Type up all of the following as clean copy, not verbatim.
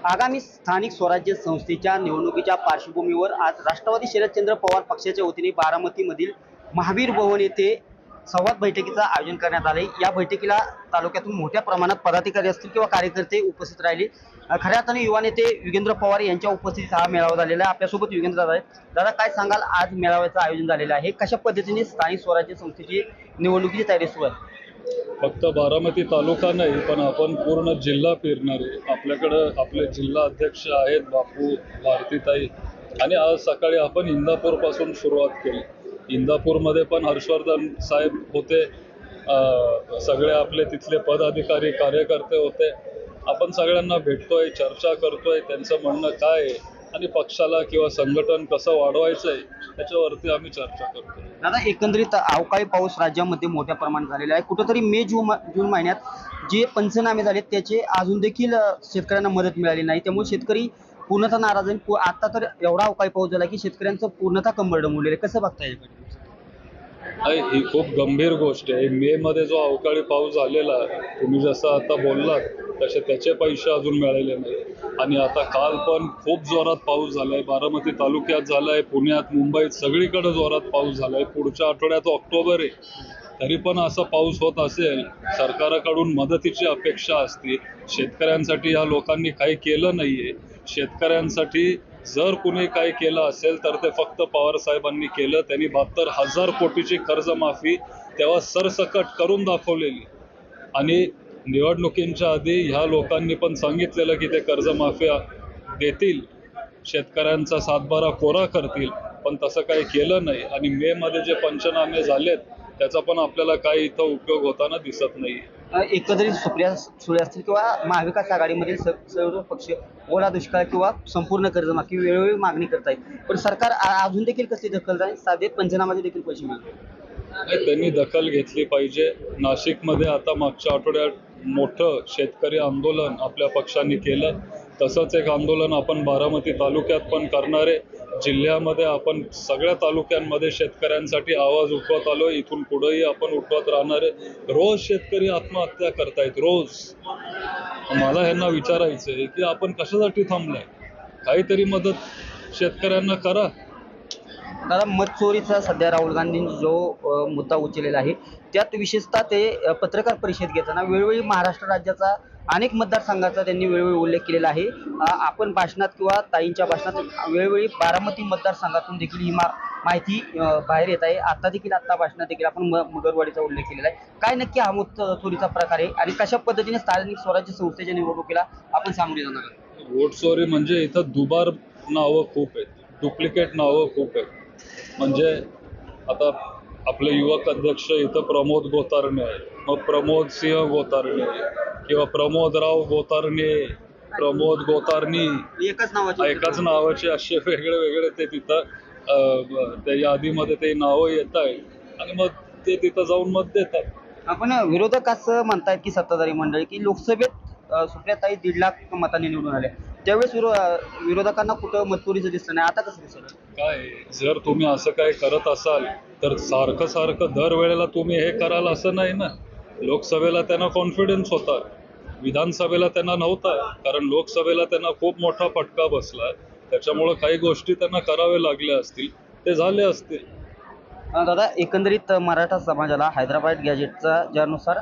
आगामी स्थानिक स्वराज्य संस्थेच्या निवडणुकीच्या पार्श्वभूमीवर आज राष्ट्रवादी शरदचंद्र पवार पक्षाच्या वतीने बारामतीमधील महावीर भवन येथे संवाद बैठकीचं आयोजन करण्यात आले। या बैठकीला तालुक्यातून मोठ्या प्रमाणात पदाधिकारी असतील किंवा कार्यकर्ते उपस्थित राहिले। खऱ्या अर्थाने युवा नेते युगेंद्र पवार यांच्या उपस्थितीत हा मेळावा झालेला आहे। आपल्यासोबत युगेंद्र दादा आहेत। दादा, काय सांगाल, आज मेळाव्याचं आयोजन झालेलं आहे, कशा पद्धतीने स्थानिक स्वराज्य संस्थेची निवडणुकीची तयारी सुरू आहे? फक्त बारामती तालुका नाही, पण आपण पूर्ण जिल्हा फिरणार आहे। आपल्याकडं आपले जिल्हा अध्यक्ष आहेत बापू भारतीताई, आणि आज सकाळी आपण इंदापूरपासून सुरुवात केली। इंदापूरमध्ये पण हर्षवर्धन साहेब होते, सगळे आपले तिथले पदाधिकारी कार्यकर्ते होते। आपण सगळ्यांना भेटतोय, चर्चा करतोय, त्यांचं म्हणणं काय आहे आणि पक्षाला किंवा संघटन कसं वाढवायचं आहे त्याच्यावरती आम्ही चर्चा करतोय। दादा, एकंदरीत अवकाळी पाऊस राज्यामध्ये मोठ्या प्रमाणात झालेला आहे। कुठेतरी जून महिन्यात जे पंचनामे झाले त्याचे अजून देखील शेतकऱ्यांना मदत मिळाली नाही, त्यामुळे शेतकरी पूर्णतः नाराज आहे। आता तर एवढा अवकाळी पाऊस झाला की शेतकऱ्यांचं पूर्णतः कंबरड मोडलेलं आहे, कसं बघता येईल? ही खूप गंभीर गोष्ट आहे। मे मध्ये जो अवकाळी पाऊस झालेला, तुम्ही जसं आता बोललात तसे त्याचे पैसे अजून मिळालेले नाही। आणि आता काल पण खूप जोरात पाऊस झालाय, बारामती तालुक्यात झालाय, पुण्यात मुंबईत सगळीकडे जोरात पाऊस झालाय। पुढच्या आठवड्यात ऑक्टोबर आहे, तरी पण असा पाऊस होत असेल, सरकारकडून मदतीची अपेक्षा असते। शेतकऱ्यांसाठी या लोकांनी काही केलं नाहीये। शेतकऱ्यांसाठी जर कुणी काही केलं असेल तर ते फक्त पवार साहेबांनी केलं। त्यांनी 72,000 कोटीची कर्जमाफी तेव्हा सरसकट करून दाखवलेली, आणि निवडणुकींच्या आधी ह्या लोकांनी पण सांगितलेलं की ते कर्जमाफी देतील, शेतकऱ्यांचा सातबारा कोरा करतील, पण तसं काही केलं नाही। आणि मे मध्ये जे पंचनामे झालेत त्याचा पण आपल्याला काही इथं उपयोग होताना दिसत नाही। एकंदरीत सुप्रिया सुळे असतील किंवा महाविकास आघाडीमधील सर्व पक्ष ओला दुष्काळ किंवा संपूर्ण कर्जमाफी वेळोवेळी मागणी करतायत, पण सरकार अजून देखील कसली दखल नाही, साधे पंचनामाचे देखील पैसे मिळतात। त्यांनी दखल घेतली पाहिजे। नाशिकमध्ये आता मागच्या आठवड्यात मोठं शेतकरी आंदोलन आपल्या पक्षाने केलं, तसंच एक आंदोलन आपण बारामती तालुक्यात पण करणार आहे। जिल्ह्यामध्ये आपण सगळ्या तालुक्यांमध्ये शेतकऱ्यांसाठी आवाज उठवत आलो, इथून पुढेही आपण उठवत राहणार आहे। रोज शेतकरी आत्महत्या करतायत, रोज। मला ह्यांना विचारायचं आहे की आपण कशासाठी थांबलाय? काहीतरी मदत शेतकऱ्यांना करा। दादा, मत चोरीचा सध्या राहुल गांधींनी जो मुद्दा उचललेला आहे, त्यात विशेषतः ते पत्रकार परिषद घेताना वेळोवेळी महाराष्ट्र राज्याचा अनेक मतदारसंघाचा त्यांनी वेळोवेळी उल्लेख केलेला आहे। आपण भाषणात किंवा ताईंच्या भाषणात वेळोवेळी बारामती मतदारसंघातून देखील ही माहिती बाहेर येत आहे। आता भाषणात देखील आपण मगरवाडीचा उल्लेख केलेला आहे। काय नक्की हा मत चोरीचा प्रकार आहे आणि कशा पद्धतीने स्थानिक स्वराज्य संस्थेच्या निवडणुकीला आपण सामोरे जाणार आहोत? वोट चोरी म्हणजे इथं दुबार नावं खूप आहेत, डुप्लिकेट नावं खूप आहेत। म्हणजे आता आपले युवक अध्यक्ष इथं प्रमोद गोतारणे आहे, मग प्रमोद सिंह गोतारणे किंवा प्रमोदराव गोतारणे, प्रमोद गोतारणी, एकाच नावाचे असे वेगळे वेगळे ते तिथं त्या यादीमध्ये ते नावं येत आहेत, आणि मग ते तिथं जाऊन मत देतात। आपण विरोधक असं म्हणतायत की सत्ताधारी मंडळी की लोकसभेत सुप्रियाताई 1.5 लाख मतांनी निवडून आले, त्यावेळेस विरोधकांना कुठं मतचोरीचं दिसलं नाही, आता कसं दिसलं? काय, जर तुम्ही असं काय करत असाल तर सारखं सारखं दरवेळेला तुम्ही हे कराल असं नाही ना। लोकसभेला त्यांना कॉन्फिडन्स होता, विधानसभेला त्यांना नव्हता, कारण लोकसभेला त्यांना खूप मोठा फटका बसला, त्याच्यामुळं काही गोष्टी त्यांना करावे लागल्या असतील, ते झाले असतील। दादा, एकंदरीत मराठा समाजाला हैदराबाद गॅजेटचा ज्यानुसार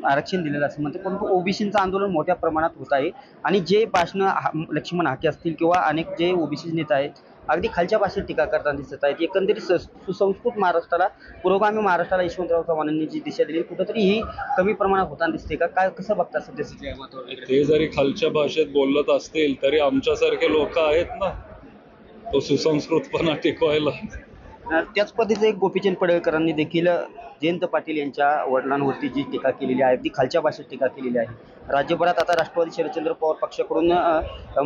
आरक्षण दिलेलं असं म्हणते, परंतु ओबीसीचं आंदोलन मोठ्या प्रमाणात होत आहे, आणि जे भाषणं लक्ष्मण हाके असतील किंवा अनेक जे ओबीसी नेते आहेत अगदी खालच्या भाषेत टीका करताना दिसत आहेत। एकंदरीत सुसंस्कृत महाराष्ट्राला, पुरोगामी महाराष्ट्राला यशवंतराव चव्हाणांनी जी दिशा दिली कुठेतरी ही कमी प्रमाणात होताना दिसते का? काय कसं बघता सध्या वातावरण? ते जरी खालच्या भाषेत बोलत असतील तरी आमच्यासारखे लोक आहेत ना, तो सुसंस्कृतपणा टिकवायला। त्याच पद्धतीचं एक गोपीचंद पडळकरांनी देखील जयंत पाटील यांच्या वडिलांवरती जी टीका केलेली आहे ती खालच्या भाषेत टीका केलेली आहे। राज्यभरात आता राष्ट्रवादी शरदचंद्र पवार पक्षाकडून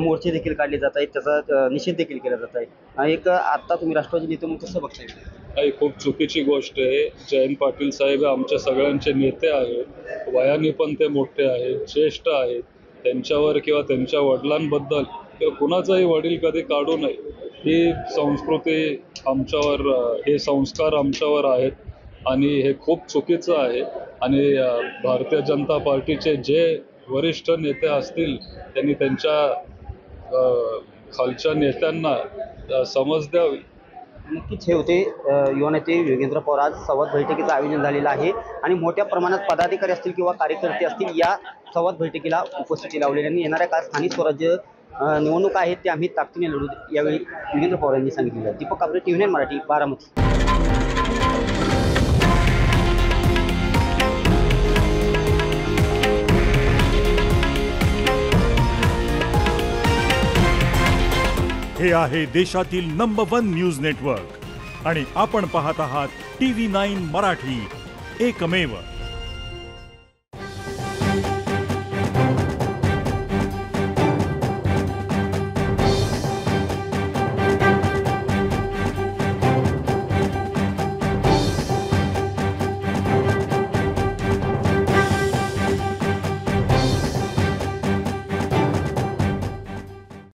मोर्चे देखील काढले जात आहेत, त्याचा निषेध देखील केला जात आहे। एक आता तुम्ही राष्ट्रवादी नेते म्हणून कसं बघताय? खूप चुकीची गोष्ट आहे। जयंत पाटील साहेब आमच्या सगळ्यांचे नेते आहेत, वयाने पण ते मोठे आहेत, ज्येष्ठ आहेत। त्यांच्यावर किंवा त्यांच्या वडिलांबद्दल किंवा कुणाचाही वडील कधी काढू नये, ही संस्कृती आमच्यावर, हे संस्कार आमच्यावर आहेत, आणि हे खूप चुकीचं आहे। आणि भारतीय जनता पार्टीचे जे वरिष्ठ नेते असतील त्यांनी त्यांच्या खालच्या नेत्यांना समज द्यावी. नक्कीच हे होते युवा नेते योगेंद्र पवार. आज संवाद बैठकीचं आयोजन झालेलं आहे आणि मोठ्या प्रमाणात पदाधिकारी असतील किंवा कार्यकर्ते असतील या संवाद बैठकीला उपस्थिती लावलेली आणि येणाऱ्या काळात स्थानिक स्वराज्य निवडणुका आहेत ते आम्ही ताकदीने लढू यावेळी योगेंद्र पवार यांनी सांगितलेलं आहे. दीपक काबरे, TV9 मराठी, बारामती. हे आहे देशातील नंबर 1 न्यूज नेटवर्क आणि आपण पाहत आहात TV9 मराठी, एकमेव.